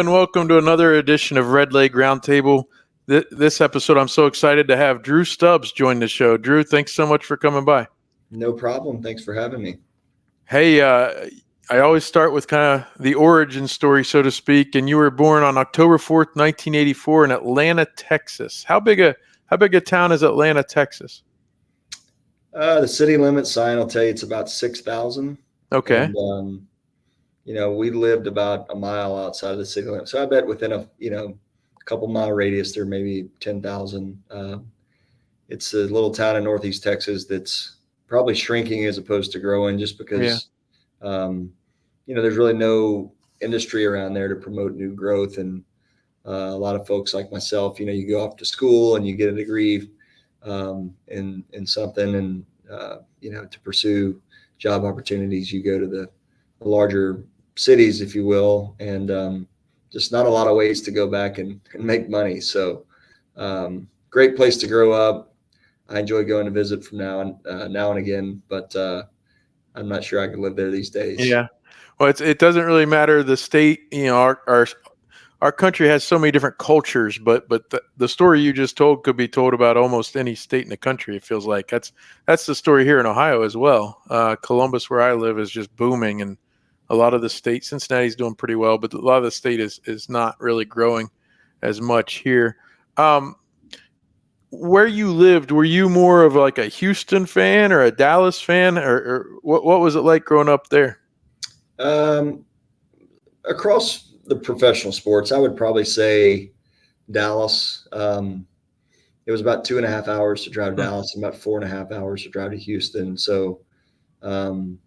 and welcome to another edition of Redleg Roundtable. This episode, I'm so excited to have Drew Stubbs join the show. Drew, thanks so much for coming by. No problem. Thanks for having me. Hey, I always start with kind of the origin story, so to speak. And you were born on October 4th, 1984 in Atlanta, Texas. How big a town is Atlanta, Texas? The city limit sign will tell you it's about 6,000. Okay. And, we lived about a mile outside of the city limit. So I bet within a couple mile radius, there may be 10,000. It's a little town in Northeast Texas that's probably shrinking as opposed to growing just because, there's really no industry around there to promote new growth. And a lot of folks like myself, you go off to school and you get a degree in something and, to pursue job opportunities, you go to the larger cities, if you will, and just not a lot of ways to go back and make money. So great place to grow up. I enjoy going to visit from now and again, but I'm not sure I could live there these days. Yeah. Well, it doesn't really matter the state. Our country has so many different cultures, but the story you just told could be told about almost any state in the country. It feels like that's the story here in Ohio as well. Columbus, where I live, is just booming, and a lot of the state, Cincinnati's doing pretty well, but a lot of the state is not really growing as much here. Where you lived, were you more of like a Houston fan or a Dallas fan, or what was it like growing up there? Across the professional sports, I would probably say Dallas. It was about 2.5 hours to drive to Dallas and about 4.5 hours to drive to Houston. So, I'm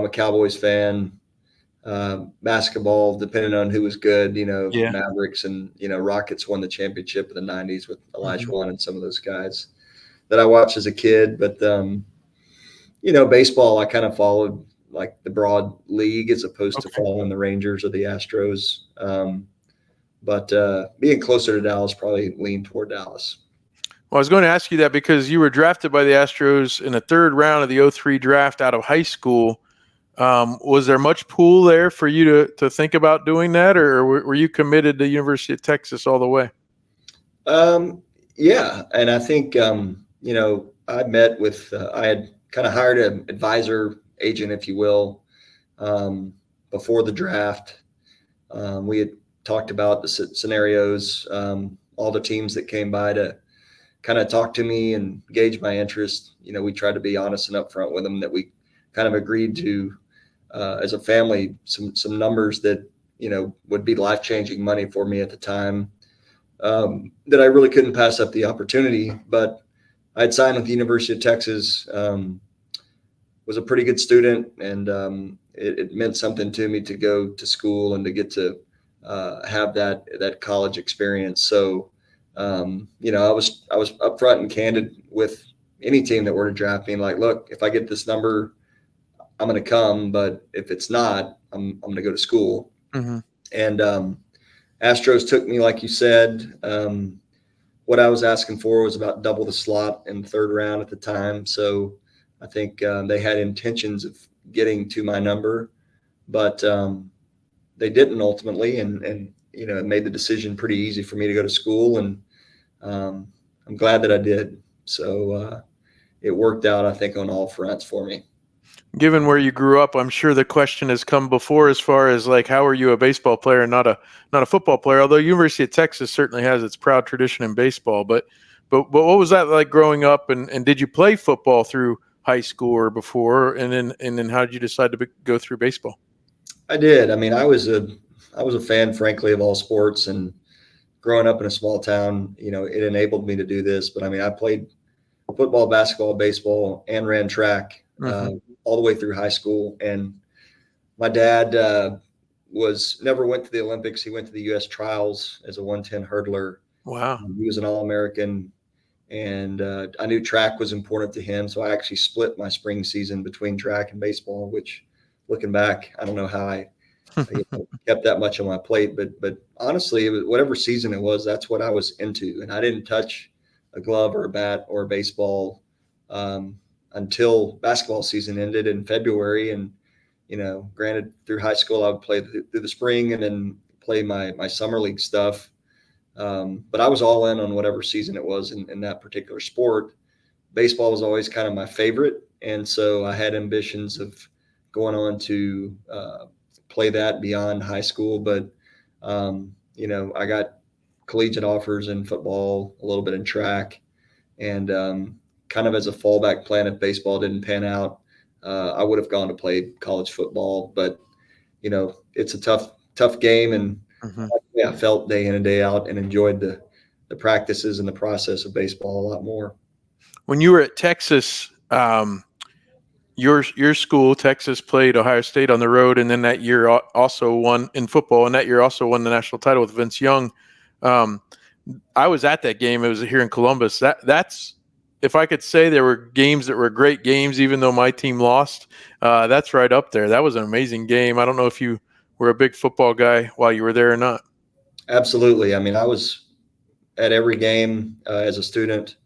a Cowboys fan. Basketball, depending on who was good, Mavericks and, Rockets won the championship in the 90s with Olajuwon and some of those guys that I watched as a kid. But, baseball, I kind of followed like the broad league as opposed to following the Rangers or the Astros. But being closer to Dallas, probably lean toward Dallas. Well, I was going to ask you that because you were drafted by the Astros in the third round of the 2003 draft out of high school. Was there much pool there for you to think about doing that, or were you committed to University of Texas all the way? Yeah. And I think, I met with, I had kind of hired an advisor agent, if you will, before the draft. We had talked about the scenarios, all the teams that came by to kind of talk to me and gauge my interest. We tried to be honest and upfront with them that we kind of agreed to, as a family, some numbers that, would be life-changing money for me at the time, that I really couldn't pass up the opportunity. But I'd signed with the University of Texas, was a pretty good student, and it meant something to me to go to school and to get to have that college experience. So, I was upfront and candid with any team that were to draft me, like, look, if I get this number, I'm going to come, but if it's not, I'm going to go to school. Mm-hmm. And Astros took me, like you said. What I was asking for was about double the slot in the third round at the time. So I think they had intentions of getting to my number, but they didn't ultimately, and it made the decision pretty easy for me to go to school, and I'm glad that I did. So it worked out, I think, on all fronts for me. Given where you grew up, I'm sure the question has come before as far as like, how are you a baseball player and not a football player? Although University of Texas certainly has its proud tradition in baseball, but what was that like growing up? And did you play football through high school or before? And then how did you decide to go through baseball? I did. I mean, I was a fan, frankly, of all sports, and growing up in a small town, it enabled me to do this. But I mean, I played football, basketball, baseball, and ran track all the way through high school. And my dad never went to the Olympics. He went to the U.S. trials as a 110 hurdler. Wow. He was an All-American, and I knew track was important to him. So I actually split my spring season between track and baseball, which, looking back, I don't know how I kept that much on my plate. But honestly, it was, whatever season it was, that's what I was into. And I didn't touch a glove or a bat or a baseball until basketball season ended in February. And, granted, through high school, I would play through the spring and then play my summer league stuff. But I was all in on whatever season it was in that particular sport. Baseball was always kind of my favorite, and so I had ambitions of going on to play that beyond high school. But I got collegiate offers in football, a little bit in track, and kind of as a fallback plan if baseball didn't pan out, I would have gone to play college football. But it's a tough game, and Hmm. I felt day in and day out and enjoyed the practices and the process of baseball a lot more. When you were at Texas, your school, Texas, played Ohio State on the road, and then that year also won in football, and that year also won the national title with Vince Young. Um, I was at that game. It was here in Columbus. That's if I could say there were games that were great games, even though my team lost. That's right up there. That was an amazing game. I don't know if you were a big football guy while you were there or not. Absolutely. I mean, I was at every game as a student.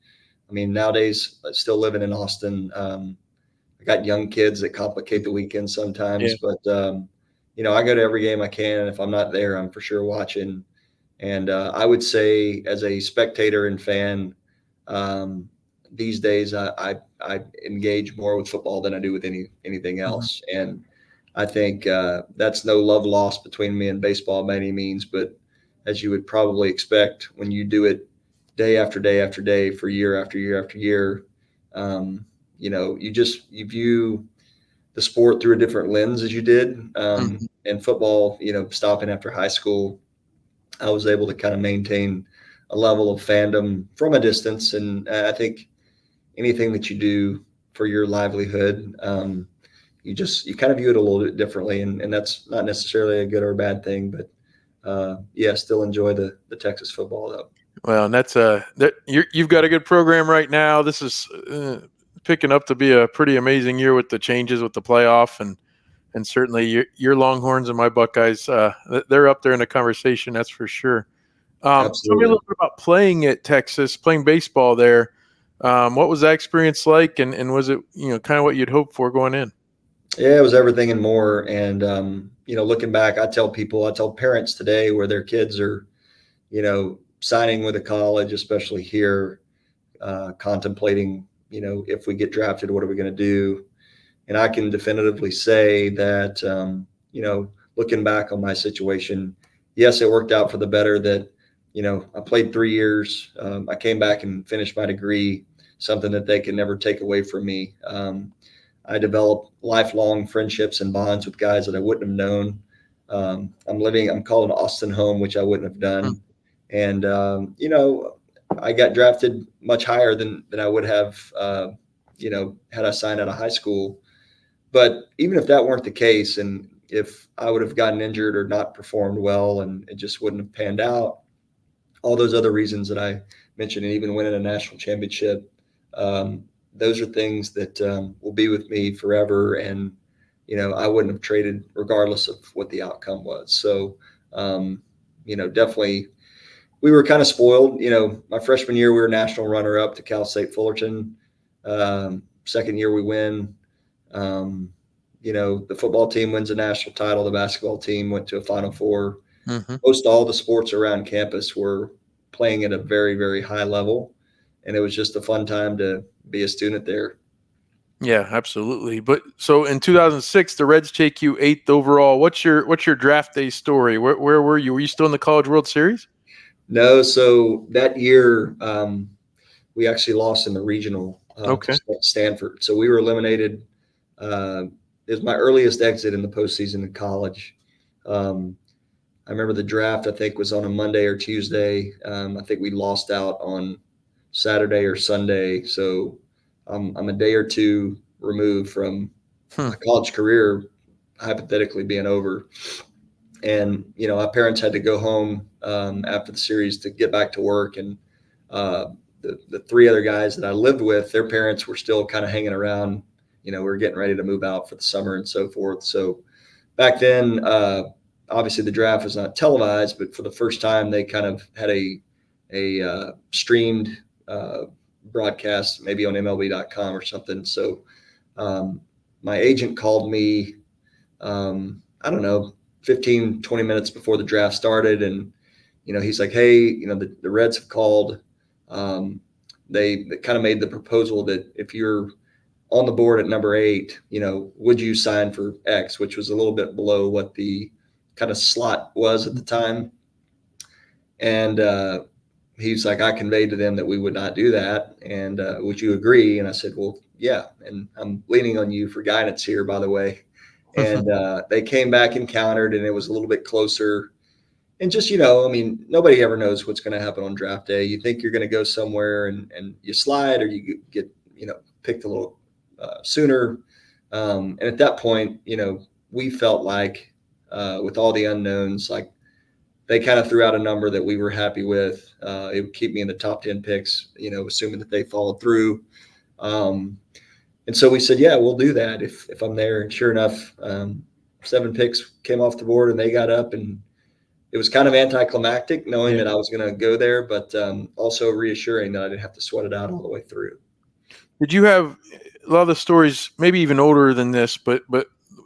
I mean, nowadays, still living in Austin, I got young kids that complicate the weekend Yeah. sometimes, but I go to every game I can, and if I'm not there, I'm for sure watching. And I would say, as a spectator and fan, um, these days I engage more with football than I do with anything Mhm. else. And I think that's no love lost between me and baseball by any means, but as you would probably expect when you do it day after day after day for year after year after year, um, you view the sport through a different lens as you did. Mhm. And football, stopping after high school, I was able to kind of maintain a level of fandom from a distance. And I think anything that you do for your livelihood, you kind of view it a little bit differently. And that's not necessarily a good or a bad thing, but yeah, still enjoy the Texas football though. Well, and you've got a good program right now. This is picking up to be a pretty amazing year with the changes with the playoff and certainly your Longhorns and my Buckeyes, they're up there in the conversation. That's for sure. Tell me a Absolutely. little bit about playing at Texas, playing baseball there. What was that experience like, and was it kind of what you'd hoped for going in? Yeah, it was everything and more. And looking back, I tell parents today where their kids are, signing with a college, especially here, contemplating, if we get drafted, what are we going to do? And I can definitively say that, looking back on my situation, yes, it worked out for the better that, I played 3 years. I came back and finished my degree, something that they can never take away from me. I developed lifelong friendships and bonds with guys that I wouldn't have known. I'm calling Austin home, which I wouldn't have Hmm. done. And, I got drafted much higher than I would have, had I signed out of high school. But even if that weren't the case, and if I would have gotten injured or not performed well and it just wouldn't have panned out, all those other reasons that I mentioned, and even winning a national championship, um, those are things that will be with me forever. And, I wouldn't have traded regardless of what the outcome was. So, definitely we were kind of spoiled. My freshman year, we were national runner up to Cal State Fullerton. Second year, we win. Um, the football team wins a national title. The basketball team went to a Final Four. Hmm. Most all the sports around campus were playing at a very, very high level. And it was just a fun time to be a student there. Yeah, absolutely. But so in 2006, the Reds take you eighth overall. What's your draft day story? Where were you? Were you still in the College World Series? No, so that year, we actually lost in the regional to Okay. Stanford. So we were eliminated. Uh, it was my earliest exit in the postseason in college. Um, I remember the draft, I think, was on a Monday or Tuesday. I think we lost out on Saturday or Sunday. So I'm a day or two removed from Hmm. my college career hypothetically being over. And, my parents had to go home after the series to get back to work. And the three other guys that I lived with, their parents were still kind of hanging around. We were getting ready to move out for the summer and so forth. So back then, obviously the draft was not televised, but for the first time, they kind of had a streamed uh, broadcast, maybe on MLB.com or something. So um, my agent called me. I don't know, 15, 20 minutes before the draft started. And, he's like, hey, the Reds have called. They kind of made the proposal that if you're on the board at number 8, would you sign for X, which was a little bit below what the kind of slot was at the time. And he's like, I conveyed to them that we would not do that. And would you agree? And I said, well, yeah. And I'm leaning on you for guidance here, by the way. And they came back and countered, and it was a little bit closer. And just, nobody ever knows what's going to happen on draft day. You think you're going to go somewhere and you slide, or you get, picked a little sooner. And at that point, we felt like with all the unknowns, like they kind of threw out a number that we were happy with. It would keep me in the top 10 picks, assuming that they followed through. And so we said, yeah, we'll do that if I'm there. And sure enough, 7 picks came off the board and they got up, and it was kind of anticlimactic knowing that I was going to go there, but also reassuring that I didn't have to sweat it out all the way through. Did you have a lot of the stories, maybe even older than this, but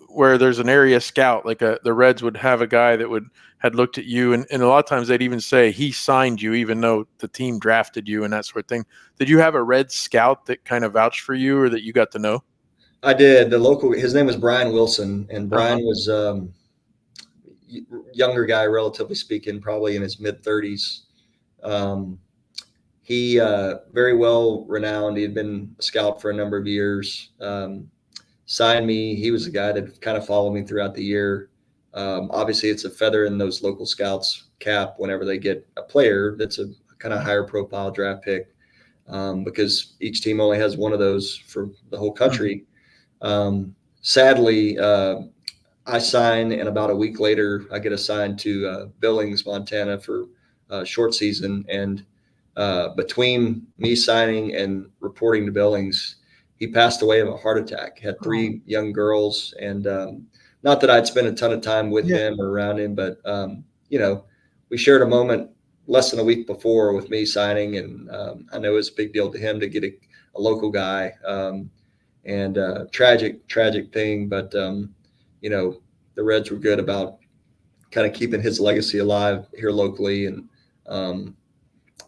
where there's an area scout, like the Reds would have a guy that had looked at you, and a lot of times they'd even say he signed you even though the team drafted you and that sort of thing. Did you have a Reds scout that kind of vouched for you or that you got to know? I did. His name was Brian Wilson, and Brian was younger guy, relatively speaking, probably in his mid-30s. He very well renowned. He had been a scout for a number of years. Signed me. He was a guy that kind of followed me throughout the year. Obviously, it's a feather in those local scouts' cap whenever they get a player that's a kind of higher profile draft pick, because each team only has one of those for the whole country. Sadly, I sign, and about a week later, I get assigned to Billings, Montana for short season. And between me signing and reporting to Billings, he passed away of a heart attack. Had 3 young girls, and not that I'd spent a ton of time with them or around him, but we shared a moment less than a week before with me signing, and I know it's a big deal to him to get a local guy, and tragic thing, but the Reds were good about kind of keeping his legacy alive here locally, and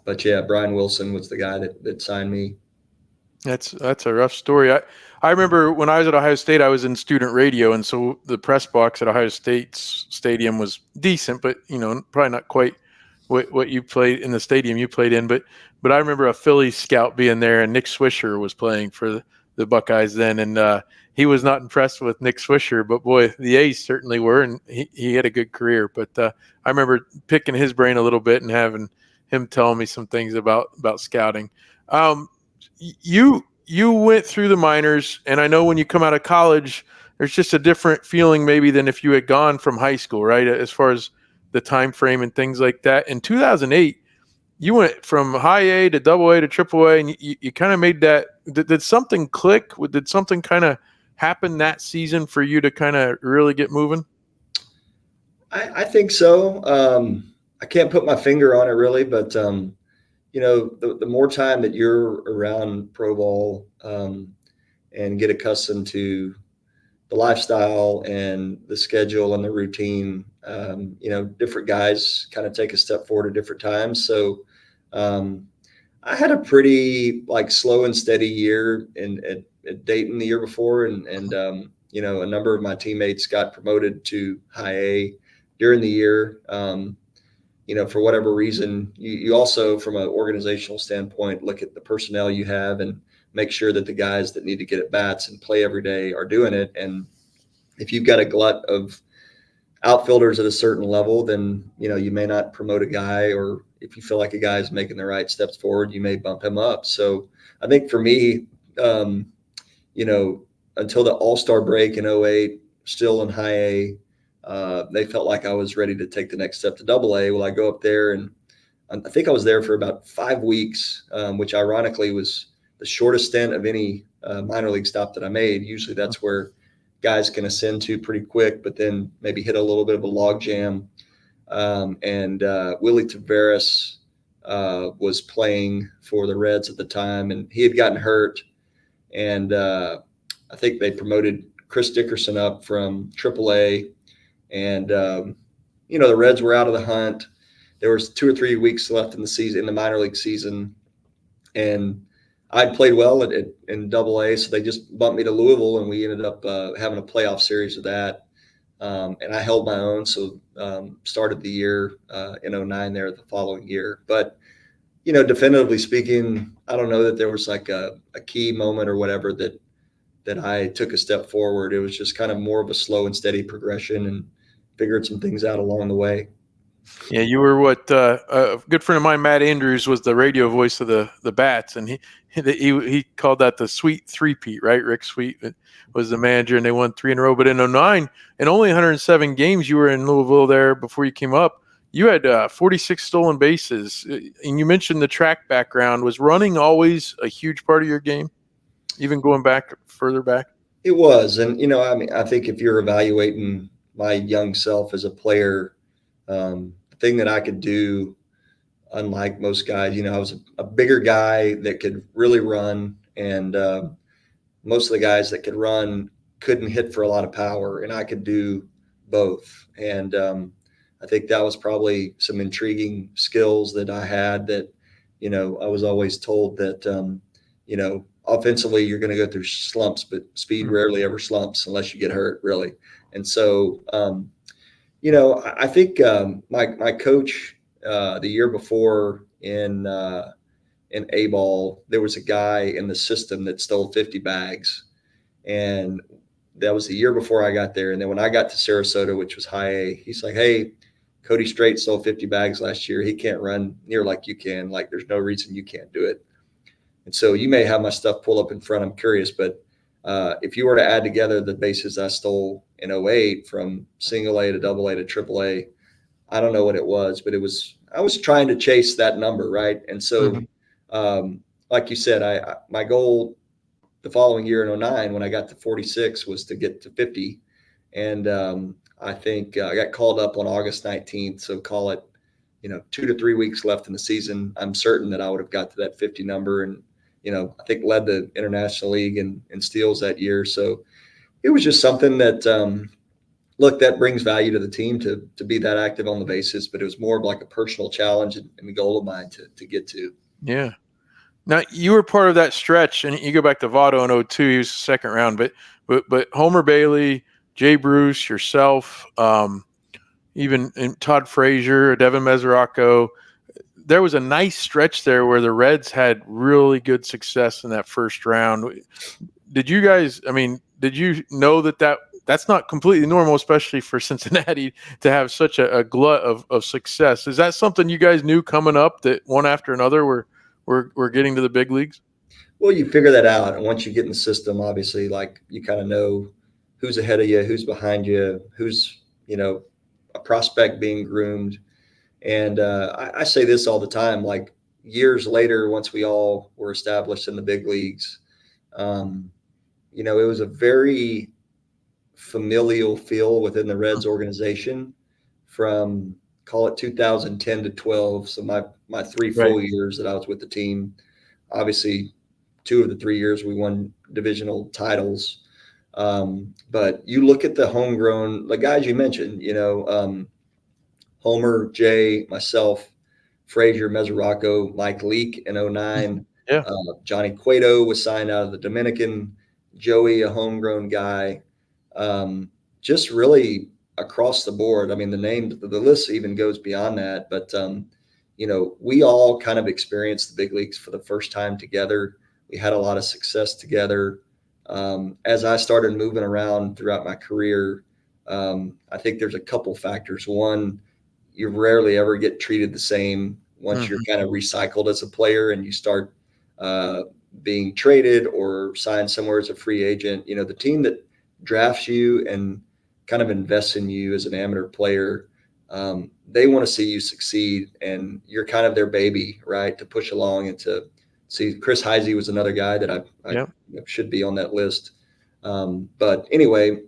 but yeah, Brian Wilson was the guy that signed me. That's a rough story. I remember when I was at Ohio State, I was in student radio, and so the press box at Ohio State's stadium was decent, but probably not quite what you played in the stadium you played in. But I remember a Phillies scout being there, and Nick Swisher was playing for the Buckeyes then, and he was not impressed with Nick Swisher, but boy, the A's certainly were, and he had a good career. But I remember picking his brain a little bit and having him telling me some things about scouting. You went through the minors, and I know when you come out of college, there's just a different feeling maybe than if you had gone from high school, right? As far as the time frame and things like that. In 2008, you went from high A to double A to triple A, and you kind of made that. Did something click? Did something kind of happen that season for you to kind of really get moving? I think so. I can't put my finger on it really, but the more time that you're around pro ball, and get accustomed to the lifestyle and the schedule and the routine, different guys kind of take a step forward at different times. So I had a pretty slow and steady year at Dayton the year before, and a number of my teammates got promoted to high A during the year. For whatever reason, you also, from an organizational standpoint, look at the personnel you have and make sure that the guys that need to get at bats and play every day are doing it. And if you've got a glut of outfielders at a certain level, then, you may not promote a guy, or if you feel like a guy is making the right steps forward, you may bump him up. So I think for me, until the All-Star break in 2008, still in high A, they felt like I was ready to take the next step to double A. Well, I go up there, and I think I was there for about 5 weeks, which ironically was the shortest stint of any minor league stop that I made. Usually that's where guys can ascend to pretty quick, but then maybe hit a little bit of a log jam. And Willie Taveras was playing for the Reds at the time, and he had gotten hurt. And I think they promoted Chris Dickerson up from AAA, And the Reds were out of the hunt. There was 2 or 3 weeks left in the season, in the minor league season, and I'd played well in Double A, so they just bumped me to Louisville, and we ended up having a playoff series of that. And I held my own, so started the year in '09 there the following year. But definitively speaking, I don't know that there was like a key moment or whatever that I took a step forward. It was just kind of more of a slow and steady progression, and figured some things out along the way. Yeah, you were what a good friend of mine, Matt Andrews, was the radio voice of the Bats, and he called that the Sweet Three-peat, right? Rick Sweet was the manager, and they won 3 in a row. But in '09, in only 107 games you were in Louisville there before you came up, you had 46 stolen bases. And you mentioned the track background. Was running always a huge part of your game, even going back further back? It was, and I mean, I think if you're evaluating my young self as a player, the thing that I could do, unlike most guys, I was a bigger guy that could really run, and most of the guys that could run couldn't hit for a lot of power, and I could do both. And I think that was probably some intriguing skills that I had that, I was always told that, offensively, you're going to go through slumps, but speed rarely ever slumps unless you get hurt, really. And so, I think my coach the year before in A ball, there was a guy in the system that stole 50 bags, and that was the year before I got there. And then when I got to Sarasota, which was high A, he's like, "Hey, Cody Strait stole 50 bags last year. He can't run near like you can. Like, there's no reason you can't do it." And so you may have my stuff pull up in front. I'm curious, but if you were to add together the bases I stole in '08 from single A to double A to triple A, I don't know what it was, but I was trying to chase that number, right? And so, like you said, my goal the following year in '09 when I got to 46 was to get to 50. And I think I got called up on August 19th. So call it, 2 to 3 weeks left in the season. I'm certain that I would have got to that 50 number, and, I think led the International League in steals that year. So it was just something that, look, that brings value to the team to be that active on the bases, but it was more of like a personal challenge and a goal of mine to get to. Yeah. Now you were part of that stretch, and you go back to Votto in '02. He was the second round, but Homer Bailey, Jay Bruce, yourself, even Todd Frazier, Devin Mesoraco. There was a nice stretch there where the Reds had really good success in that first round. Did you guys? I mean, did you know that's not completely normal, especially for Cincinnati to have such a glut of success? Is that something you guys knew coming up, that one after another we're getting to the big leagues? Well, you figure that out, and once you get in the system, obviously, like, you kind of know who's ahead of you, who's behind you, who's a prospect being groomed. And I say this all the time, like, years later, once we all were established in the big leagues, it was a very familial feel within the Reds organization from, call it 2010 to 12. So my 3 Right. full years that I was with the team, obviously 2 of the 3 years we won divisional titles. But you look at the guys you mentioned, Homer, Jay, myself, Frazier, Mesoraco, Mike Leake in '09. Yeah. Johnny Cueto was signed out of the Dominican. Joey, a homegrown guy. Just really across the board. I mean, the list even goes beyond that. But, we all kind of experienced the big leagues for the first time together. We had a lot of success together. As I started moving around throughout my career, I think there's a couple factors. One, you rarely ever get treated the same once you're kind of recycled as a player and you start being traded or signed somewhere as a free agent. The team that drafts you and kind of invests in you as an amateur player, they want to see you succeed, and you're kind of their baby, right, to push along and to see. Chris Heisey was another guy that I should be on that list. But anyway,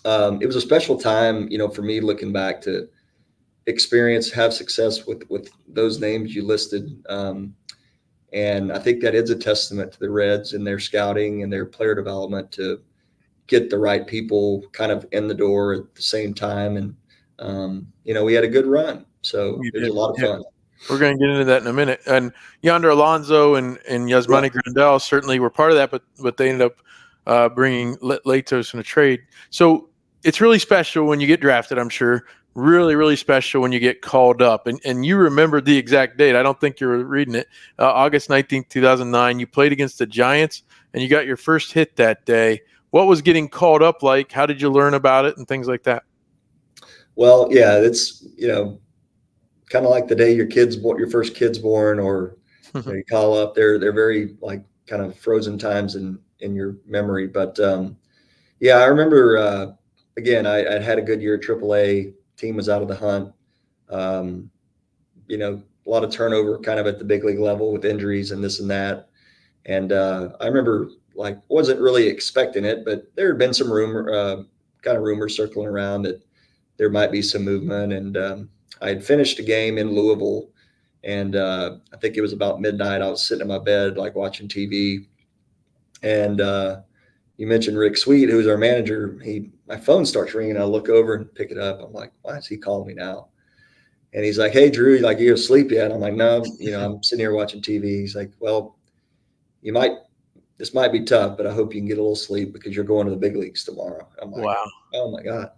it was a special time, for me, looking back to have success with those names you listed. And I think that is a testament to the Reds and their scouting and their player development to get the right people kind of in the door at the same time. And, we had a good run. So You it was a did. lot of Yeah. fun. We're going to get into that in a minute. And Yonder Alonso and Yeah. Yasmani Grandal certainly were part of that, but they ended up bringing Latos in a trade. So it's really special when you get drafted, I'm sure. Really, really special when you get called up. And you remember the exact date. I don't think you were reading it. August 19th, 2009. You played against the Giants, and you got your first hit that day. What was getting called up like? How did you learn about it and things like that? Well, yeah, it's, kind of like the day your first kid's born, or you call up. They're very like kind of frozen times in your memory. But yeah, I remember. Again, I had a good year at AAA. Team was out of the hunt. Um, a lot of turnover, kind of at the big league level with injuries and this and that. And I remember, like, wasn't really expecting it, but there had been some kind of rumors circling around that there might be some movement. And I had finished a game in Louisville, and I think it was about midnight. I was sitting in my bed, like watching TV, and you mentioned Rick Sweet, who's our manager. My phone starts ringing. I look over and pick it up. I'm like, why is he calling me now? And he's like, "Hey, Drew, like, you asleep yet?" I'm like, "No, I'm sitting here watching TV." He's like, "Well, you might. This might be tough, but I hope you can get a little sleep because you're going to the big leagues tomorrow." I'm like, Wow. "Oh my god."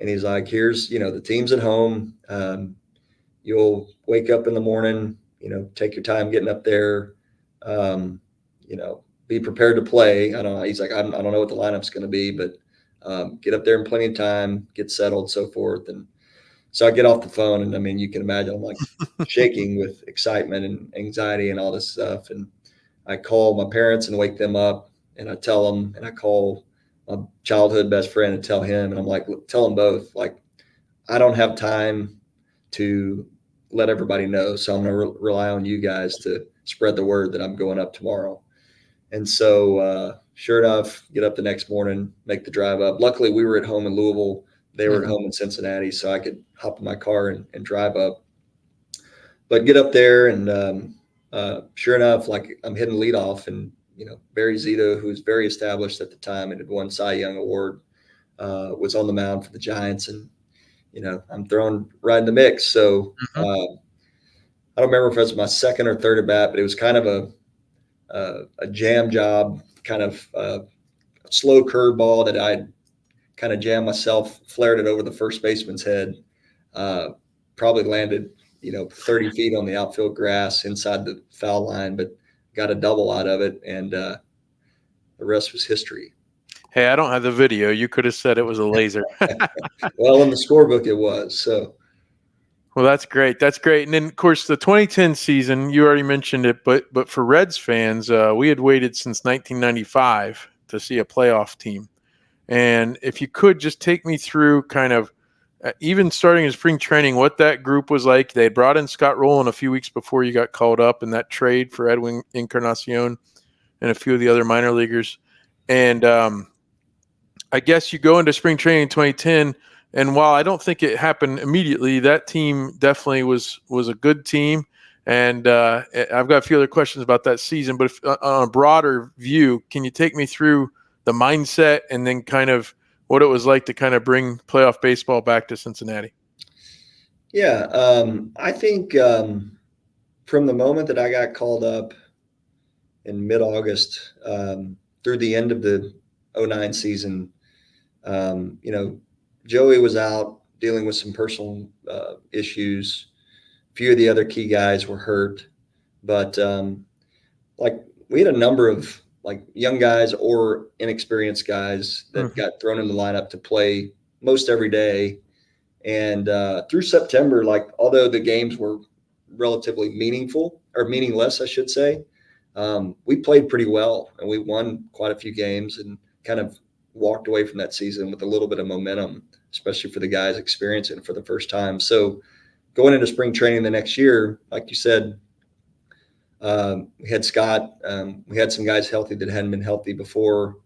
And he's like, "Here's, the team's at home. You'll wake up in the morning, take your time getting up there, um, be prepared to play." I don't know. He's like, I don't know what the lineup's going to be, but get up there in plenty of time, get settled, so forth. And so I get off the phone, and I mean, you can imagine I'm like shaking with excitement and anxiety and all this stuff. And I call my parents and wake them up, and I tell them, and I call my childhood best friend and tell him, and I'm like, tell them both, like, I don't have time to let everybody know. So I'm going to rely on you guys to spread the word that I'm going up tomorrow. And so, sure enough, get up the next morning, make the drive up. Luckily, we were at home in Louisville. They were at home in Cincinnati, so I could hop in my car and drive up. But get up there, and sure enough, like, I'm hitting leadoff, and Barry Zito, who's very established at the time and had won Cy Young Award, was on the mound for the Giants, and I'm thrown right in the mix. So Mm-hmm. I don't remember if it was my second or third at bat, but it was kind of a jam job, kind of slow curveball that I kind of jammed myself, flared it over the first baseman's head, probably landed 30 feet on the outfield grass inside the foul line, but got a double out of it, and the rest was history. Hey, I don't have the video. You could have said it was a laser. Well, in the scorebook it was. So Well, that's great. That's great. And then, of course, the 2010 season, you already mentioned it, but for Reds fans, we had waited since 1995 to see a playoff team. And if you could just take me through kind of even starting in spring training, what that group was like. They had brought in Scott Rowland a few weeks before you got called up in that trade for Edwin Encarnacion and a few of the other minor leaguers. And I guess you go into spring training in 2010, and while I don't think it happened immediately, that team definitely was a good team. And I've got a few other questions about that season, but on a broader view, can you take me through the mindset and then kind of what it was like to kind of bring playoff baseball back to Cincinnati? yeah, I think from the moment that I got called up in mid-August through the end of the '09 season, Joey was out dealing with some personal issues. A few of the other key guys were hurt, but like, we had a number of like young guys or inexperienced guys that Mm-hmm. got thrown in the lineup to play most every day. And through September, like, although the games were relatively meaningful, or meaningless, I should say, we played pretty well, and we won quite a few games, and kind of walked away from that season with a little bit of momentum, especially for the guys experiencing it for the first time. So going into spring training the next year, like you said, we had Scott. We had some guys healthy that hadn't been healthy before.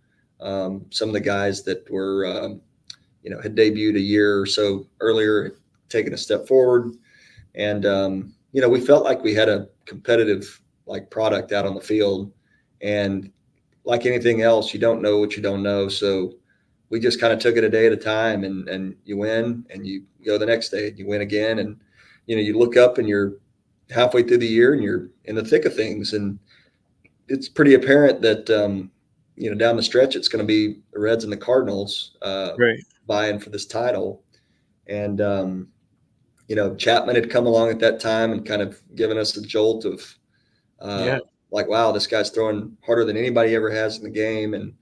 Some of the guys that were, had debuted a year or so earlier, taken a step forward. And, we felt like we had a competitive, like, product out on the field. And like anything else, you don't know what you don't know. So we just kind of took it a day at a time, and you win and you go the next day and you win again. And, you look up and you're halfway through the year and you're in the thick of things. And it's pretty apparent that, down the stretch, it's going to be the Reds and the Cardinals Right. vying for this title. And, Chapman had come along at that time and kind of given us a jolt of, Yeah. like, wow, this guy's throwing harder than anybody ever has in the game. And,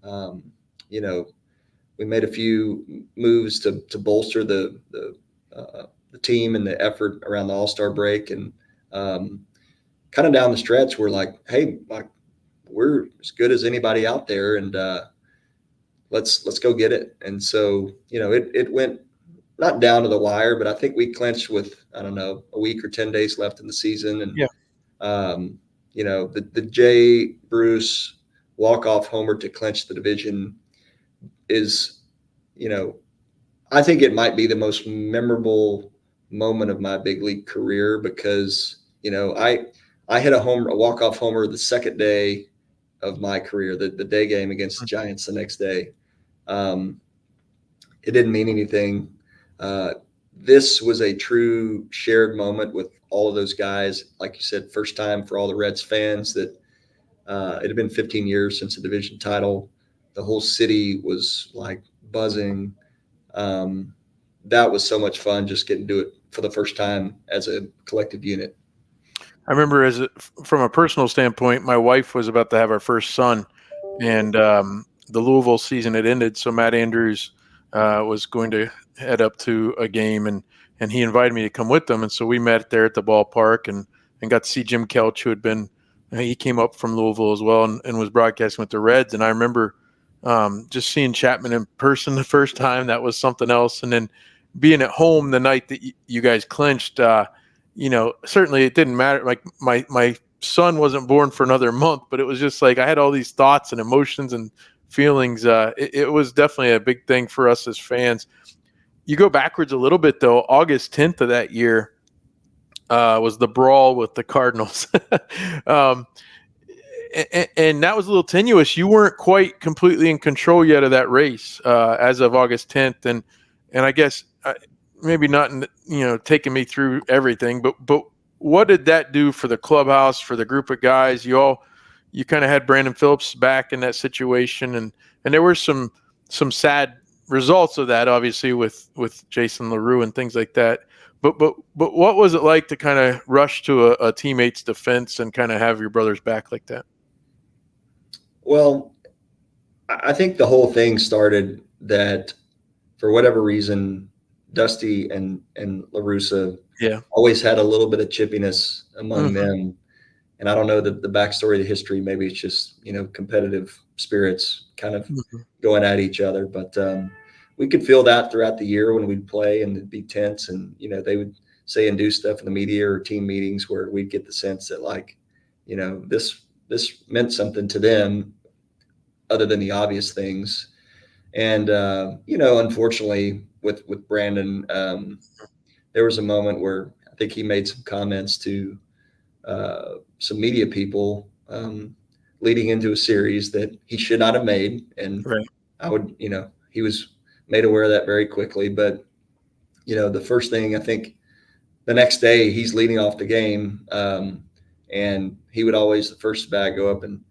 um, you know, we made a few moves to bolster the team and the effort around the All-Star break. And kind of down the stretch, we're like, hey, like, we're as good as anybody out there, and let's go get it. And so, it went not down to the wire, but I think we clinched with, I don't know, a week or 10 days left in the season. And Yeah. the Jay Bruce walk-off homer to clinch the division is, I think it might be the most memorable moment of my big league career, because, I hit a walk-off homer the second day of my career, the day game against the Giants the next day. It didn't mean anything. This was a true shared moment with all of those guys. Like you said, first time for all the Reds fans that it had been 15 years since the division title. The whole city was like buzzing. That was so much fun, just getting to do it for the first time as a collective unit. I remember from a personal standpoint, my wife was about to have our first son, and the Louisville season had ended. So Matt Andrews was going to head up to a game, and he invited me to come with them. And so we met there at the ballpark and got to see Jim Kelch, who had been, he came up from Louisville as well and was broadcasting with the Reds. And I remember just seeing Chapman in person the first time. That was something else. And then being at home the night that you guys clinched, certainly it didn't matter. Like my son wasn't born for another month, but it was just like I had all these thoughts and emotions and feelings. It was definitely a big thing for us as fans. You go backwards a little bit, though. August 10th of that year was the brawl with the Cardinals. And that was a little tenuous. You weren't quite completely in control yet of that race as of August 10th. And I guess maybe not, taking me through everything, but what did that do for the clubhouse, for the group of guys? You kind of had Brandon Phillips back in that situation, and there were some sad results of that, obviously, with Jason LaRue and things like that. But what was it like to kind of rush to a teammate's defense and kind of have your brother's back like that? Well, I think the whole thing started that, for whatever reason, Dusty and LaRussa Yeah. always had a little bit of chippiness among Mm-hmm. them. And I don't know the backstory, the history. Maybe it's just, competitive spirits kind of Mm-hmm. going at each other. But we could feel that throughout the year when we'd play and it'd be tense. And, they would say and do stuff in the media or team meetings where we'd get the sense that, like, this meant something to them other than the obvious things. And, unfortunately, with Brandon, there was a moment where I think he made some comments to some media people leading into a series that he should not have made. And Right. I would, he was made aware of that very quickly. But, the first thing, I think the next day he's leading off the game, and he would always, the first bat, go up and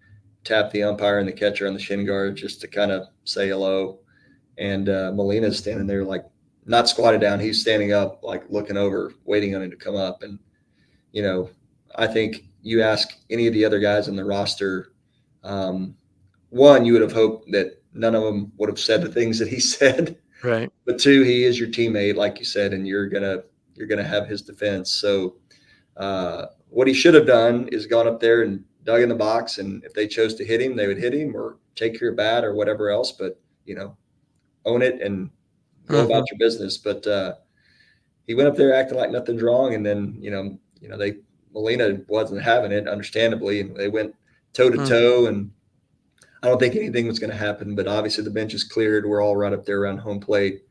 tap the umpire and the catcher on the shin guard just to kind of say hello. And Molina's standing there, like, not squatted down. He's standing up, like, looking over, waiting on him to come up. And, I think you ask any of the other guys on the roster, one, you would have hoped that none of them would have said the things that he said. Right. But two, he is your teammate, like you said, and you're gonna have his defense. So what he should have done is gone up there and dug in the box, and if they chose to hit him, they would hit him or take your bat or whatever else. But own it and go Mm-hmm. about your business. But he went up there acting like nothing's wrong, and then Molina wasn't having it, understandably, and they went toe to toe. And I don't think anything was going to happen, but obviously the bench is cleared. We're all right up there around home plate,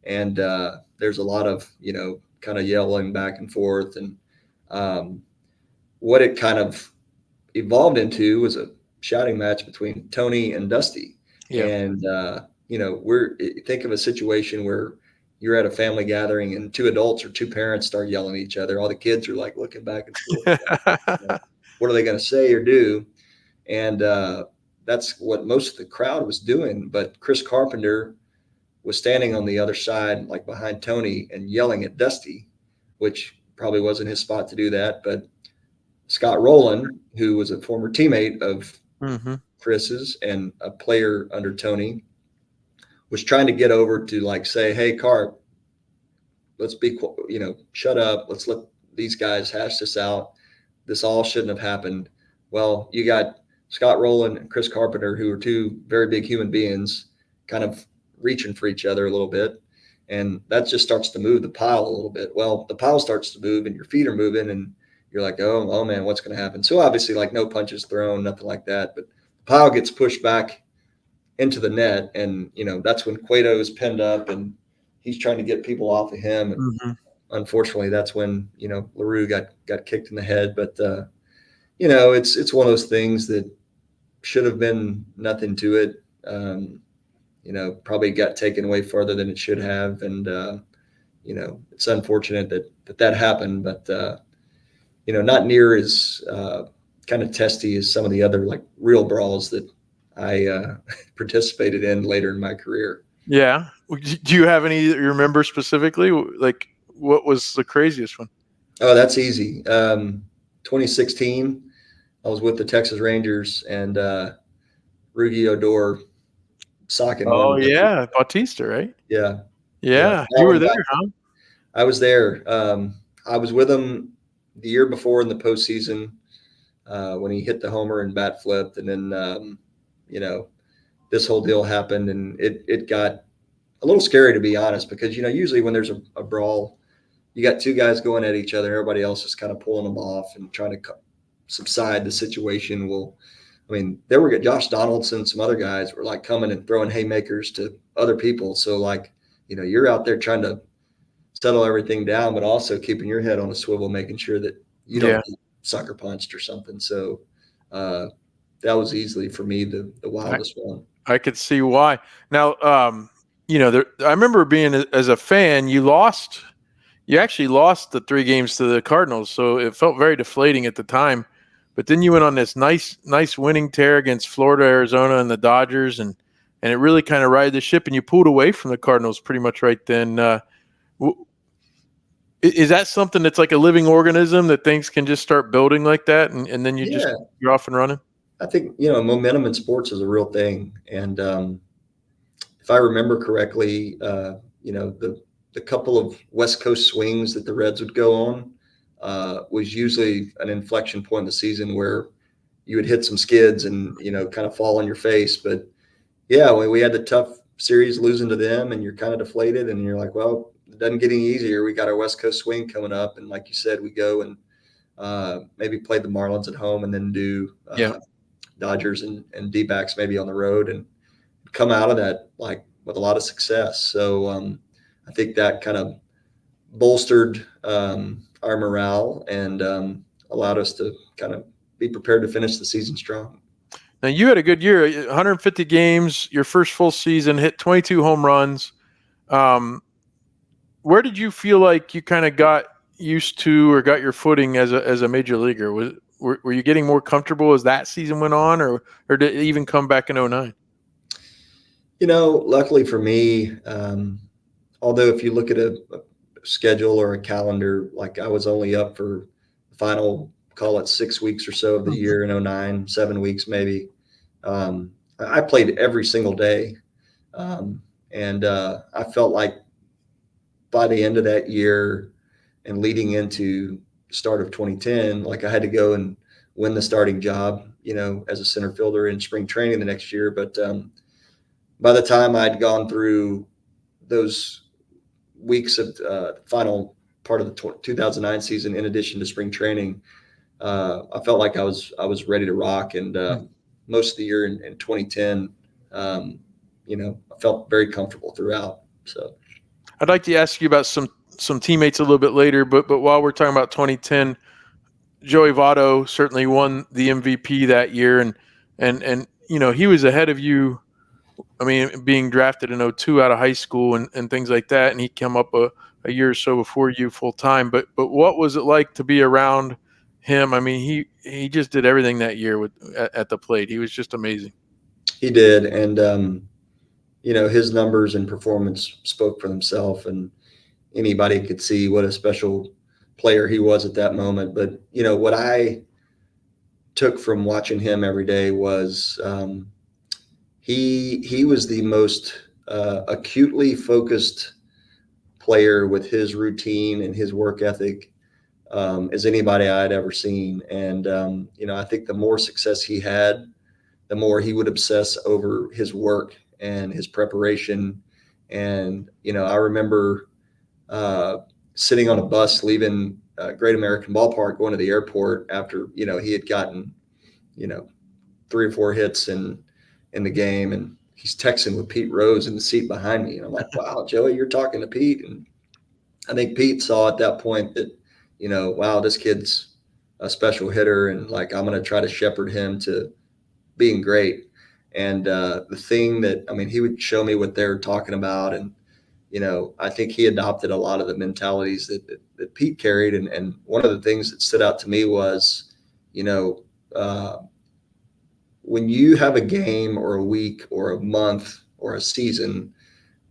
and there's a lot of kind of yelling back and forth. And what it kind of evolved into was a shouting match between Tony and Dusty. Yeah. And think of a situation where you're at a family gathering and two adults or two parents start yelling at each other. All the kids are like looking back and forth. What are they going to say or do? And that's what most of the crowd was doing. But Chris Carpenter was standing on the other side, like behind Tony, and yelling at Dusty, which probably wasn't his spot to do that. But Scott Rowland, who was a former teammate of Mm-hmm. Chris's and a player under Tony, was trying to get over to like say, "Hey, Carp, let's shut up. Let's let these guys hash this out. This all shouldn't have happened." Well, you got Scott Rowland and Chris Carpenter, who are two very big human beings, kind of reaching for each other a little bit. And that just starts to move the pile a little bit. Well, the pile starts to move and your feet are moving and you're like, oh man, what's going to happen? So obviously, like, no punches thrown, nothing like that. But the pile gets pushed back into the net. And, that's when Cueto is pinned up and he's trying to get people off of him. And Mm-hmm. unfortunately, that's when, LaRue got kicked in the head. But, it's one of those things that should have been nothing to it. Probably got taken away further than it should have. And, it's unfortunate that happened, but, not near as kind of testy as some of the other like real brawls that I participated in later in my career. Yeah. Do you have any that you remember specifically? Like, what was the craziest one? Oh, that's easy. 2016, I was with the Texas Rangers and Rugi Odor socking one. Oh yeah, Bautista, right? Yeah. Yeah, That you were one there, huh? I was there. I was with him the year before in the postseason when he hit the homer and bat flipped, and then this whole deal happened, and it got a little scary, to be honest, because usually when there's a brawl, you got two guys going at each other, everybody else is kind of pulling them off and trying to subside the situation. Well, I mean, there were Josh Donaldson, some other guys were like coming and throwing haymakers to other people. So like, you're out there trying to settle everything down, but also keeping your head on a swivel, making sure that you don't get sucker punched or something. So that was easily for me the wildest one. I could see why. Now, I remember being as a fan, you actually lost the 3 games to the Cardinals, so it felt very deflating at the time. But then you went on this nice winning tear against Florida, Arizona, and the Dodgers, and it really kind of righted the ship. And you pulled away from the Cardinals pretty much right then. Is that something that's like a living organism that things can just start building like that, and then you're off and running? I think momentum in sports is a real thing, and if I remember correctly, the couple of West Coast swings that the Reds would go on was usually an inflection point in the season where you would hit some skids and kind of fall on your face. But yeah, we had the tough series losing to them, and you're kind of deflated, and you're like, well, it doesn't get any easier. We got our West Coast swing coming up, and like you said, we go and maybe play the Marlins at home, and then do Dodgers and D-backs maybe on the road, and come out of that like with a lot of success. So I think that kind of bolstered our morale and allowed us to kind of be prepared to finish the season strong. Now, you had a good year, 150 games, your first full season, hit 22 home runs. Where did you feel like you kind of got used to or got your footing as a major leaguer? Were you getting more comfortable as that season went on, or did it even come back in 2009? Luckily for me, although if you look at a schedule or a calendar, like I was only up for the final, call it 6 weeks or so of the year in 2009, 7 weeks maybe. I played every single day. And I felt like by the end of that year and leading into the start of 2010, like I had to go and win the starting job, as a center fielder in spring training the next year. But by the time I'd gone through those weeks of the final part of the 2009 season, in addition to spring training, I felt like I was ready to rock. And most of the year in 2010, I felt very comfortable throughout. So I'd like to ask you about some teammates a little bit later, but while we're talking about 2010, Joey Votto certainly won the MVP that year, and he was ahead of you I mean, being drafted in '02 out of high school and things like that, and he came up a year or so before you full time. But what was it like to be around him? I mean, he just did everything that year at the plate. He was just amazing. He did, and his numbers and performance spoke for themselves, and anybody could see what a special player he was at that moment. But what I took from watching him every day was he was the most acutely focused player with his routine and his work ethic as anybody I'd ever seen. And I think the more success he had, the more he would obsess over his work and his preparation. And I remember sitting on a bus leaving Great American Ballpark, going to the airport after he had gotten you know 3 or 4 hits in the game, and he's texting with Pete Rose in the seat behind me, and I'm like, wow, Joey, you're talking to Pete. And I think Pete saw at that point that wow, this kid's a special hitter, and like I'm going to try to shepherd him to being great. And the thing that he would show me what they're talking about, and I think he adopted a lot of the mentalities that Pete carried. And one of the things that stood out to me was, you know, uh, when you have a game or a week or a month or a season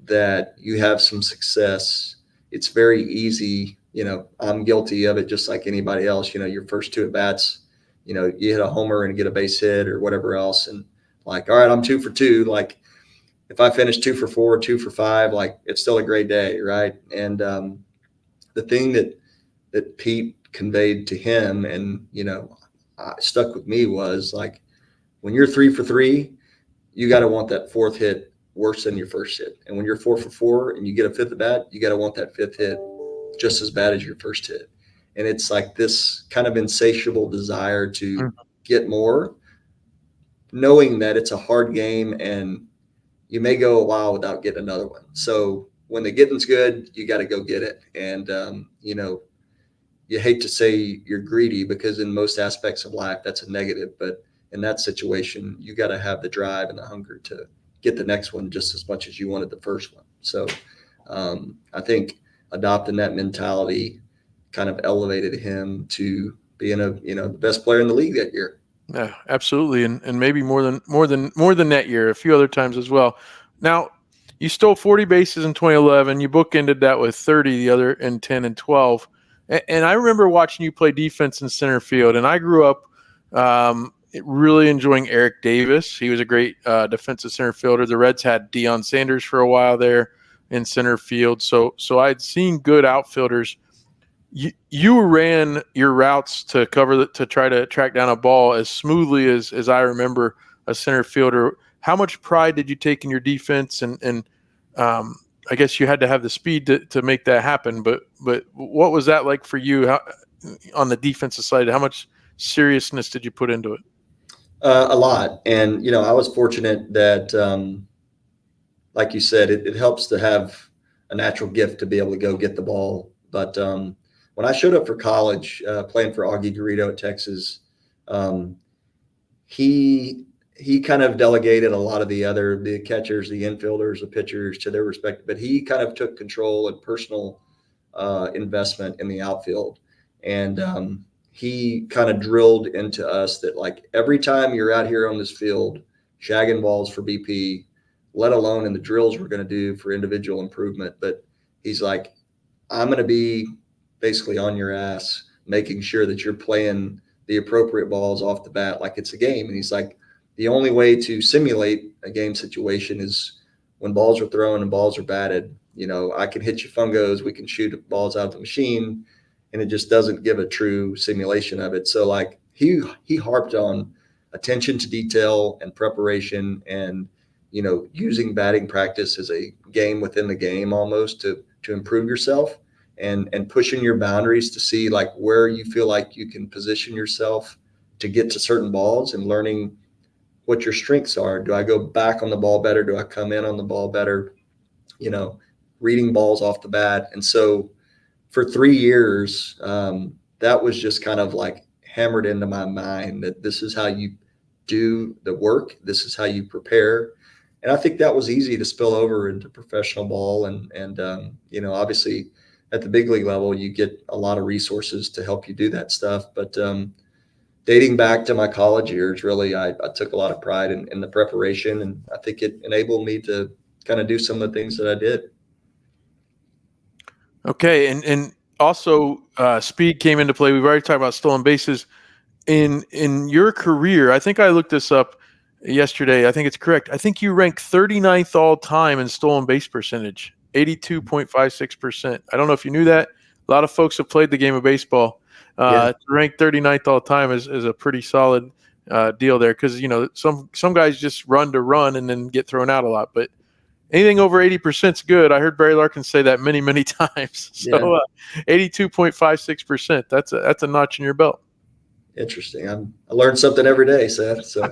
that you have some success, it's very easy. I'm guilty of it just like anybody else. Your first two at bats, you hit a homer and get a base hit or whatever else. And like, all right, I'm 2 for 2. Like, if I finish 2 for 4, 2 for 5, like it's still a great day, right? And the thing that Pete conveyed to him, and stuck with me, was like, when you're 3 for 3, you got to want that fourth hit worse than your first hit, and when you're 4 for 4 and you get a fifth at bat, you got to want that fifth hit just as bad as your first hit. And it's like this kind of insatiable desire to get more, knowing that it's a hard game and you may go a while without getting another one. So when the getting's good, you got to go get it. And, you hate to say you're greedy, because in most aspects of life, that's a negative. But in that situation, you got to have the drive and the hunger to get the next one just as much as you wanted the first one. So I think adopting that mentality kind of elevated him to being the best player in the league that year. Yeah, absolutely, and maybe more than that year, a few other times as well. Now, you stole 40 bases in 2011. You bookended that with 30 the other in 10 and 12. And I remember watching you play defense in center field. And I grew up really enjoying Eric Davis. He was a great defensive center fielder. The Reds had Deion Sanders for a while there in center field. So I'd seen good outfielders. You ran your routes to to try to track down a ball as smoothly as I remember a center fielder. How much pride did you take in your defense? And I guess you had to have the speed to make that happen. But what was that like for you? On the defensive side, how much seriousness did you put into it? A lot. And I was fortunate that, like you said, it helps to have a natural gift to be able to go get the ball. But when I showed up for college, playing for Augie Garrido at Texas, um, he kind of delegated a lot of the catchers, the infielders, the pitchers to their respect, but he kind of took control and personal investment in the outfield. And he kind of drilled into us that, like, every time you're out here on this field shagging balls for BP, let alone in the drills we're going to do for individual improvement, but he's like, I'm going to be basically on your ass, making sure that you're playing the appropriate balls off the bat like it's a game. And he's like, the only way to simulate a game situation is when balls are thrown and balls are batted. I can hit you fungos, we can shoot balls out of the machine, and it just doesn't give a true simulation of it. So like he harped on attention to detail and preparation, and using batting practice as a game within the game almost to improve yourself, and pushing your boundaries to see like where you feel like you can position yourself to get to certain balls, and learning what your strengths are. Do I go back on the ball better? Do I come in on the ball better? Reading balls off the bat. And so for 3 years, that was just kind of like hammered into my mind that this is how you do the work. This is how you prepare. And I think that was easy to spill over into professional ball. Obviously at the big league level, you get a lot of resources to help you do that stuff. But dating back to my college years, really, I took a lot of pride in the preparation, and I think it enabled me to kind of do some of the things that I did. Okay, and also speed came into play. We've already talked about stolen bases. In your career, I think I looked this up yesterday. I think it's correct. I think you rank 39th all time in stolen base percentage, 82.56%. I don't know if you knew that. A lot of folks have played the game of baseball. Yeah. To rank 39th all time is a pretty solid deal there, because some guys just run to run and then get thrown out a lot, but anything over 80% is good. I heard Barry Larkin say that many times. Yeah. So 82.56%. That's a notch in your belt. Interesting. I learned something every day, Seth. So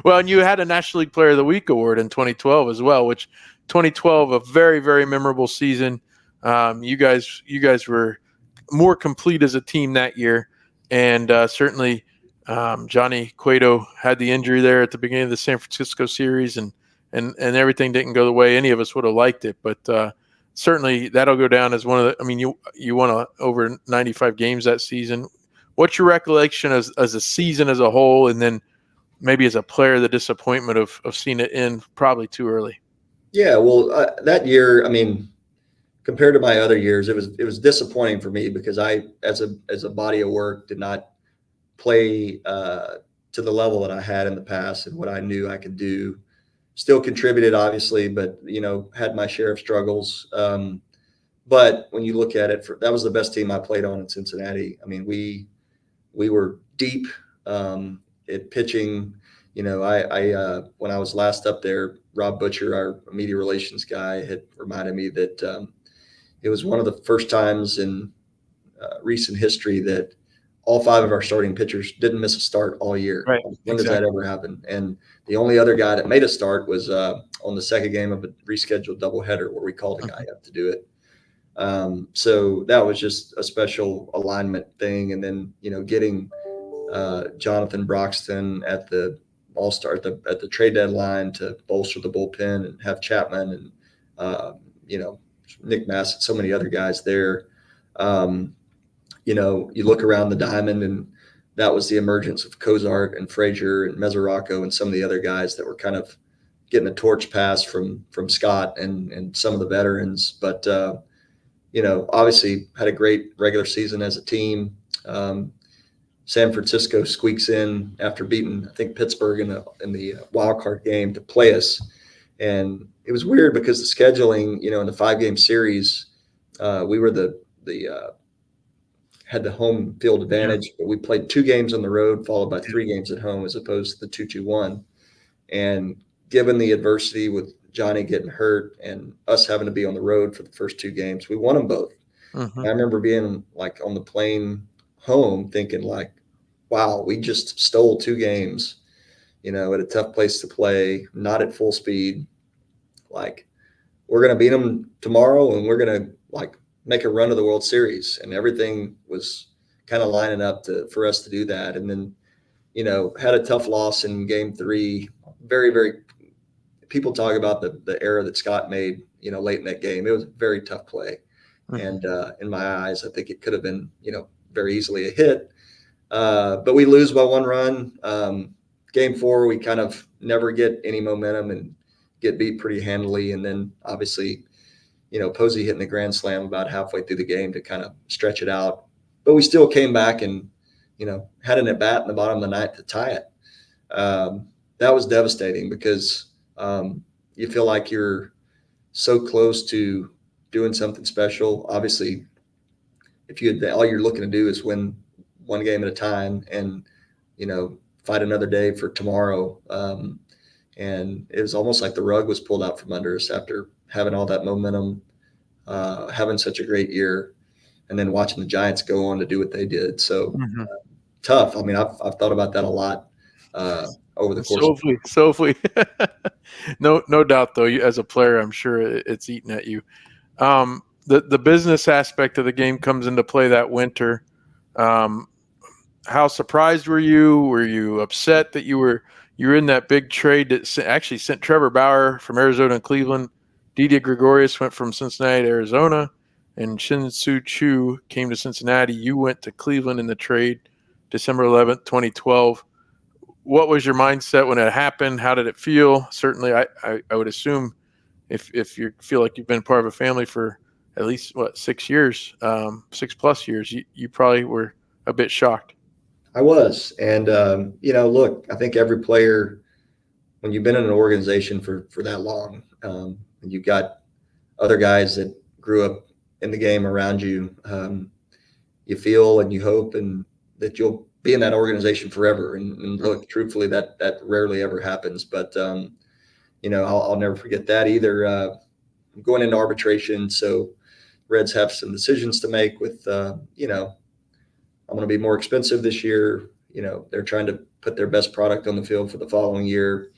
Well, and you had a National League Player of the Week award in 2012 as well, which 2012 a very memorable season. You guys were more complete as a team that year, and certainly Johnny Cueto had the injury there at the beginning of the San Francisco series, and everything didn't go the way any of us would have liked it, but certainly that'll go down as one of the. I mean, you won over 95 games that season. What's your recollection as a season as a whole, and then maybe as a player, the disappointment of seeing it end probably too early? yeah, well, that year, I mean, compared to my other years, it was disappointing for me because I, as a body of work, did not play to the level that I had in the past and what I knew I could do. Still contributed, obviously, but had my share of struggles. But when you look at it, that was the best team I played on in Cincinnati. I mean, we were deep at pitching. I when I was last up there, Rob Butcher, our media relations guy, had reminded me that it was one of the first times in recent history that all five of our starting pitchers didn't miss a start all year. Right. When does that ever happen? And the only other guy that made a start was on the second game of a rescheduled doubleheader where we called a guy up to do it. So that was just a special alignment thing. And then, getting Jonathan Broxton at the All-Star at the trade deadline to bolster the bullpen and have Chapman and, Nick Massett, so many other guys there. You look around the diamond, and that was the emergence of Cozart and Frazier and Mesoraco and some of the other guys that were kind of getting the torch passed from Scott and some of the veterans. But, obviously had a great regular season as a team. San Francisco squeaks in after beating, I think, Pittsburgh in the wild card game to play us. And it was weird because the scheduling, in the 5-game series, we were had the home field advantage, but we played 2 games on the road, followed by 3 games at home, as opposed to the 2-2-1. And given the adversity with Johnny getting hurt and us having to be on the road for the first 2 games, we won them both. Mm-hmm. I remember being like on the plane home thinking like, wow, we just stole 2 games, at a tough place to play, not at full speed. Like, we're going to beat them tomorrow and we're going to make a run of the World Series. And everything was kind of lining up for us to do that. And then, had a tough loss in game 3. Very, very, people talk about the error that Scott made, late in that game. It was a very tough play. Mm-hmm. And in my eyes, I think it could have been, very easily a hit. But we lose by 1 run. Game 4, we kind of never get any momentum and get beat pretty handily. And then obviously, Posey hitting the grand slam about halfway through the game to kind of stretch it out. But we still came back and, had an at-bat in the bottom of the 9th to tie it. That was devastating because you feel like you're so close to doing something special. Obviously, if all you're looking to do is win 1 game at a time and, fight another day for tomorrow. And it was almost like the rug was pulled out from under us after having all that momentum, having such a great year, and then watching the Giants go on to do what they did. So tough. I mean, I've thought about that a lot over the course. So if we no doubt though, as a player, I'm sure it's eating at you. The business aspect of the game comes into play that winter. how surprised were you? Were you upset that you were in that big trade that actually sent Trevor Bauer from Arizona and Cleveland? Didi Gregorius went from Cincinnati to Arizona, and Shin-Soo Choo came to Cincinnati. You went to Cleveland in the trade, December 11th, 2012. What was your mindset when it happened? How did it feel? Certainly, I would assume if you feel like you've been part of a family for at least 6 years, 6+ years, you probably were a bit shocked. I was. And, look, I think every player, when you've been in an organization for that long, and you've got other guys that grew up in the game around you, you feel and you hope and that you'll be in that organization forever. And look, truthfully, that rarely ever happens. But, I'll never forget that either. Going into arbitration, so Reds have some decisions to make with, I'm going to be more expensive this year. They're trying to put their best product on the field for the following year.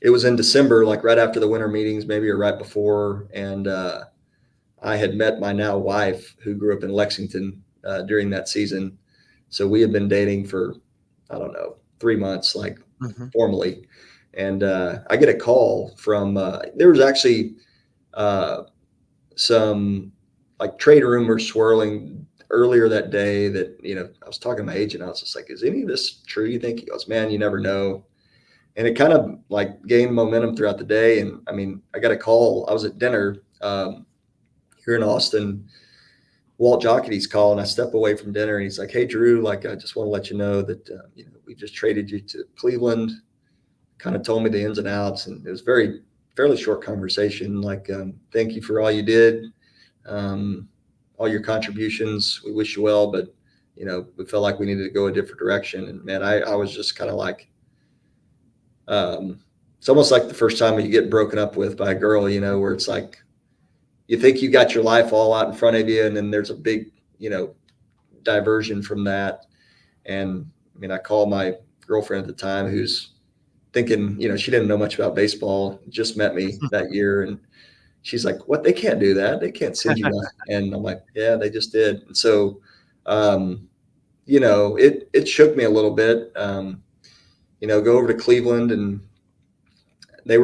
It was in December, like right after the winter meetings, maybe or right before. And I had met my now wife who grew up in Lexington during that season. So we had been dating for, I don't know, 3 months, like Mm-hmm. formally. And I get a call from, there was actually some like trade rumors swirling earlier that day that, I was talking to my agent. I was just like, is any of this true? You think? He goes, man, you never know. And it kind of like gained momentum throughout the day. And I mean, I got a call. I was at dinner here in Austin. Walt Jocketty's call, and I step away from dinner, and he's like, "Hey, Drew, like I just want to let you know that we just traded you to Cleveland." Kind of told me the ins and outs, and it was fairly short conversation. Like, thank you for all you did, all your contributions. We wish you well, but we felt like we needed to go a different direction. And man, I was just kind of like, it's almost like the first time you get broken up with by a girl, where it's like you think you got your life all out in front of you, and then there's a big, diversion from that. And I mean, I called my girlfriend at the time, who's thinking, she didn't know much about baseball, just met me that year, and she's like, "What? They can't do that. They can't send you that." And I'm like, "Yeah, they just did." And so, it shook me a little bit. Go over to Cleveland, and I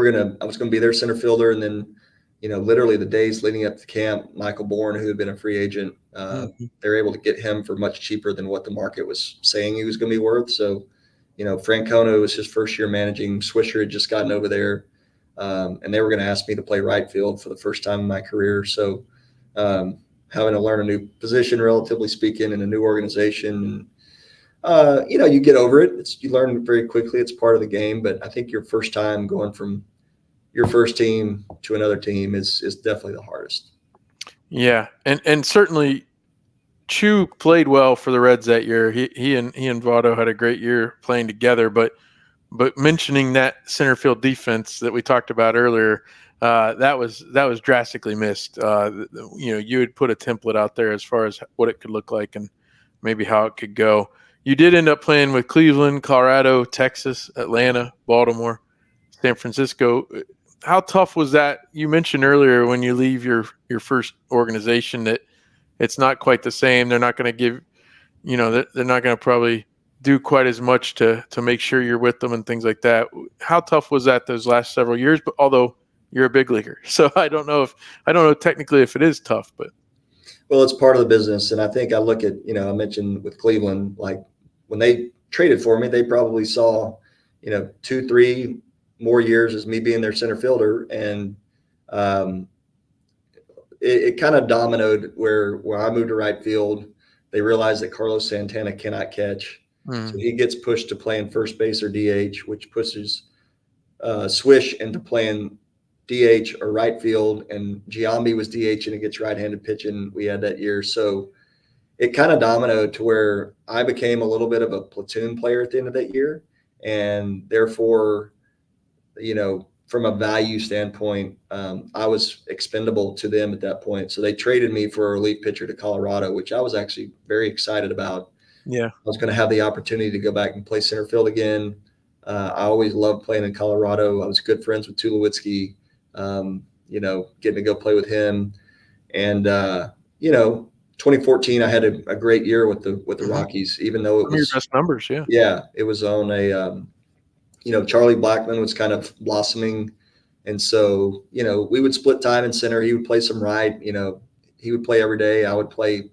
was gonna be their center fielder, and then, literally the days leading up to camp, Michael Bourne, who had been a free agent, Mm-hmm. they were able to get him for much cheaper than what the market was saying he was going to be worth. So, Francona was his first year managing. Swisher had just gotten over there, and they were going to ask me to play right field for the first time in my career. So, having to learn a new position, relatively speaking, in a new organization. You get over it. You learn very quickly. It's part of the game. But I think your first time going from your first team to another team is definitely the hardest. Yeah, and certainly Chu played well for the Reds that year. He and Votto had a great year playing together. But mentioning that center field defense that we talked about earlier, that was drastically missed. You had put a template out there as far as what it could look like and maybe how it could go. You did end up playing with Cleveland, Colorado, Texas, Atlanta, Baltimore, San Francisco. How tough was that? You mentioned earlier when you leave your first organization that it's not quite the same. They're not going to give, they're not going to probably do quite as much to make sure you're with them and things like that. How tough was that those last several years? But although you're a big leaguer, so I don't know technically if it is tough, but Well, it's part of the business. And I think I look at, I mentioned with Cleveland, like when they traded for me, they probably saw, 2, 3 more years as me being their center fielder. And um, it kind of dominoed where I moved to right field. They realized that Carlos Santana cannot catch. So mm, he gets pushed to playing first base or DH, which pushes Swish into playing DH or right field. And Giambi was DH and it gets right-handed pitching we had that year. So it kind of dominoed to where I became a little bit of a platoon player at the end of that year. And therefore, from a value standpoint, I was expendable to them at that point. So they traded me for a relief pitcher to Colorado, which I was actually very excited about. yeah, I was going to have the opportunity to go back and play center field again. I always loved playing in Colorado. I was good friends with Tulowitzki, getting to go play with him. And, 2014, I had a great year with the Mm-hmm. Rockies, even though it Some of your was, best numbers, yeah. yeah, it was on a, Charlie Blackmon was kind of blossoming. And so, we would split time in center. He would play some right, he would play every day. I would play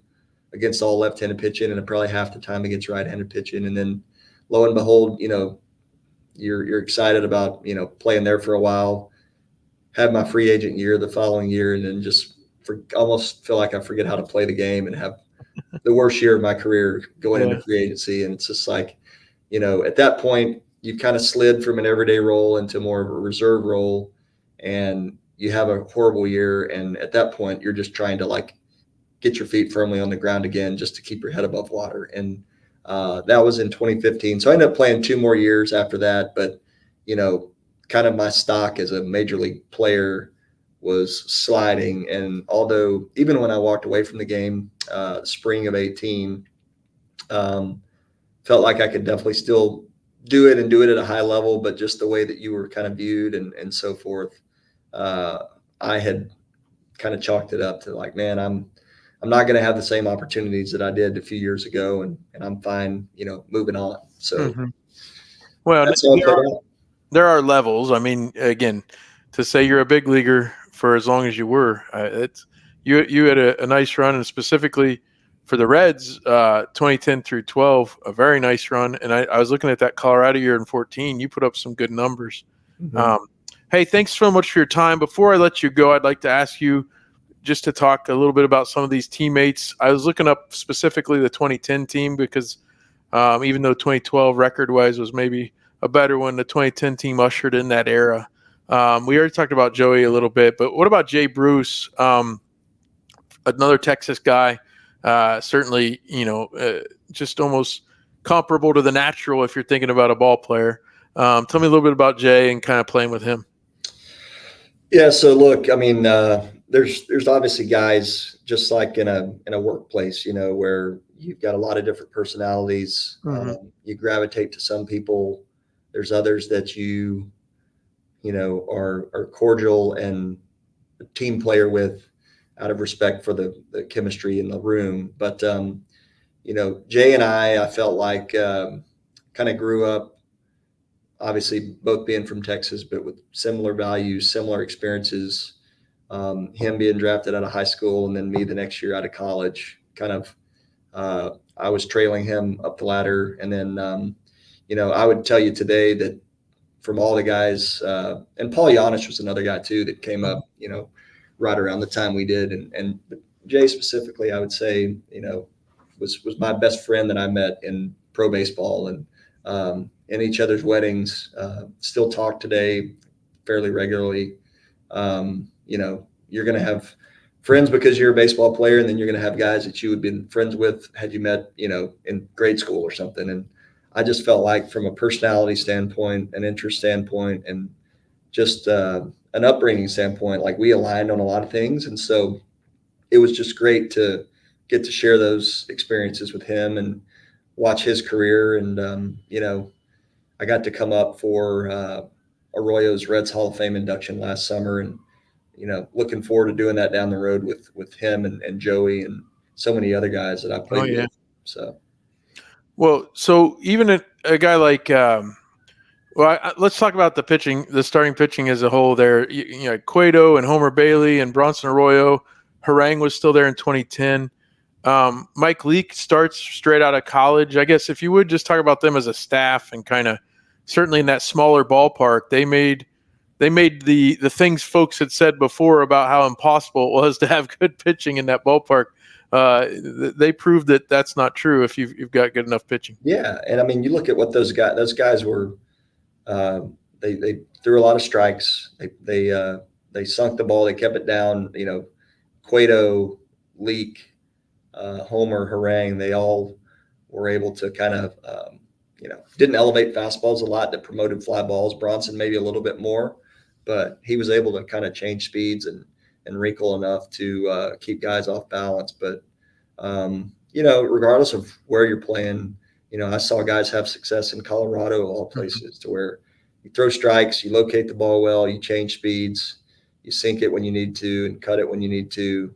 against all left-handed pitching and probably half the time against right-handed pitching. And then lo and behold, you're excited about, playing there for a while, have my free agent year the following year, and then just almost feel like I forget how to play the game and have the worst year of my career going Yeah. into free agency. And it's just like, at that point, you've kind of slid from an everyday role into more of a reserve role, and you have a horrible year. And at that point, you're just trying to like get your feet firmly on the ground again, just to keep your head above water. And that was in 2015. So I ended up playing 2 more years after that. But, kind of my stock as a major league player was sliding. And although even when I walked away from the game, spring of 18, felt like I could definitely still do it and do it at a high level, but just the way that you were kind of viewed and so forth, I had kind of chalked it up to like, man, I'm not going to have the same opportunities that I did a few years ago, and I'm fine, moving on. So Mm-hmm. Well, that's how it played out. there are levels. I mean, again, to say you're a big leaguer for as long as you were, you had a nice run, and specifically for the Reds, 2010 through 12, a very nice run. And I was looking at that Colorado year in 14. You put up some good numbers. Mm-hmm. Hey, thanks so much for your time. Before I let you go, I'd like to ask you just to talk a little bit about some of these teammates. I was looking up specifically the 2010 team because even though 2012 record-wise was maybe a better one, the 2010 team ushered in that era. We already talked about Joey a little bit, but what about Jay Bruce, another Texas guy? Certainly, just almost comparable to the natural if you're thinking about a ball player. Tell me a little bit about Jay and kind of playing with him. Yeah. So look, I mean, there's obviously guys just like in a workplace, where you've got a lot of different personalities. Mm-hmm. You gravitate to some people. There's others that are cordial and a team player with, out of respect for the chemistry in the room. But Jay and I felt like kind of grew up, obviously both being from Texas, but with similar values, similar experiences. Him being drafted out of high school, and then me the next year out of college. Kind of, I was trailing him up the ladder, and then I would tell you today that from all the guys, and Paul Giannis was another guy too that came up, right around the time we did, and Jay specifically, I would say, was my best friend that I met in pro baseball, and in each other's weddings. Still talk today fairly regularly. You're going to have friends because you're a baseball player, and then you're going to have guys that you would be friends with had you met, in grade school or something. And I just felt like from a personality standpoint, an interest standpoint, and just an upbringing standpoint, like we aligned on a lot of things. And so it was just great to get to share those experiences with him and watch his career. And, I got to come up for Arroyo's Reds Hall of Fame induction last summer, and looking forward to doing that down the road with him and Joey and so many other guys that I played with. So, well, so even a guy like, let's talk about the pitching, the starting pitching as a whole. There, Cueto and Homer Bailey and Bronson Arroyo. Harang was still there in 2010. Mike Leake starts straight out of college. I guess if you would just talk about them as a staff and kind of certainly in that smaller ballpark, they made the things folks had said before about how impossible it was to have good pitching in that ballpark. They proved that that's not true if you've got good enough pitching. Yeah, and I mean, you look at what those guys were. They threw a lot of strikes. They sunk the ball. They kept it down. Cueto, Leake, Homer, Harang, they all were able to kind of, didn't elevate fastballs a lot, that promoted fly balls. Bronson maybe a little bit more, but he was able to kind of change speeds and wrinkle enough to keep guys off balance. But, regardless of where you're playing, I saw guys have success in Colorado, of all places, to where you throw strikes, you locate the ball well, you change speeds, you sink it when you need to and cut it when you need to.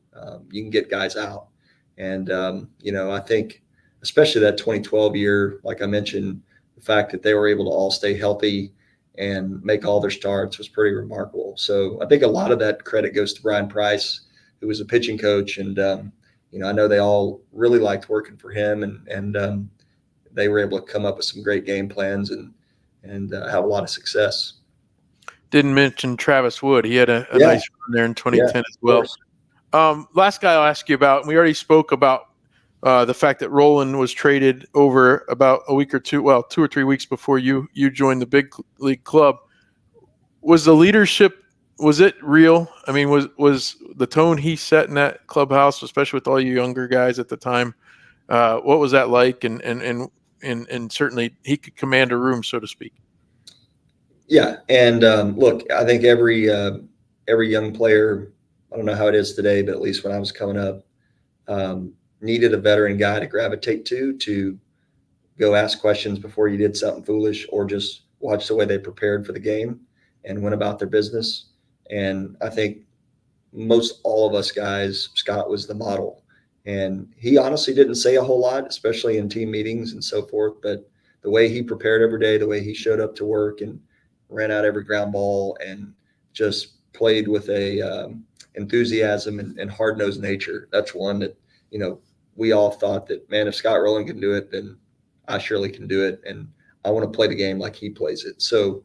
You can get guys out. And I think especially that 2012 year, like I mentioned, the fact that they were able to all stay healthy and make all their starts was pretty remarkable. So I think a lot of that credit goes to Brian Price, who was a pitching coach, and I know they all really liked working for him, and they were able to come up with some great game plans and have a lot of success. Didn't mention Travis Wood. He had a Yeah, nice run there in yeah, 2010 as of well. course. Last guy I'll ask you about, and we already spoke about the fact that Roland was traded over about a week or two, well, 2 or 3 weeks before you joined the big league club. Was the leadership, was it real? I mean, was the tone he set in that clubhouse, especially with all you younger guys at the time, what was that like? And certainly he could command a room, so to speak. Yeah, and look, I think every young player, I don't know how it is today, but at least when I was coming up, needed a veteran guy to gravitate to go ask questions before you did something foolish, or just watch the way they prepared for the game and went about their business. And I think most all of us guys, Scott was the model. And he honestly didn't say a whole lot, especially in team meetings and so forth. But the way he prepared every day, the way he showed up to work and ran out every ground ball and just played with a enthusiasm and hard nosed nature. That's one that, we all thought that, man, if Scott Rowland can do it, then I surely can do it. And I want to play the game like he plays it. So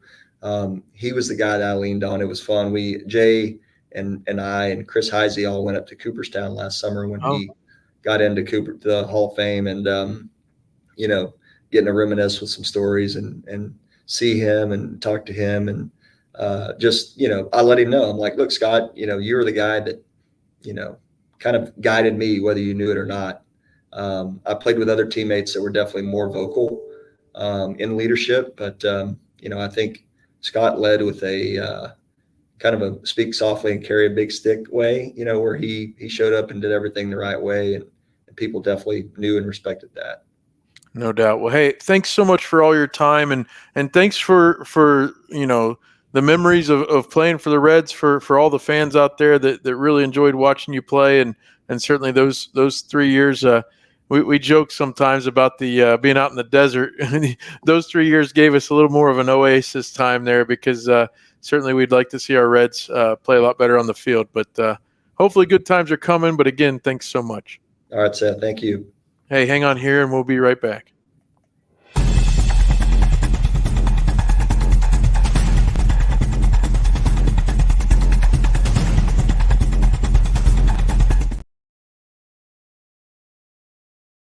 he was the guy that I leaned on. It was fun. Jay and I and Chris Heisey all went up to Cooperstown last summer when Oh, he got into the Hall of Fame, and getting to reminisce with some stories and see him and talk to him, and just I let him know, I'm like, look, Scott, you were the guy that kind of guided me whether you knew it or not. I played with other teammates that were definitely more vocal in leadership, but I think Scott led with a kind of a speak softly and carry a big stick way, where he showed up and did everything the right way, and people definitely knew and respected that. no doubt. Well, hey, thanks so much for all your time, and thanks for the memories of playing for the Reds, for all the fans out there that really enjoyed watching you play, and certainly those 3 years. We joke sometimes about the being out in the desert. Those 3 years gave us a little more of an oasis time there, because certainly we'd like to see our Reds play a lot better on the field. But hopefully good times are coming. But again, thanks so much. All right, Seth, thank you. Hey, hang on here and we'll be right back.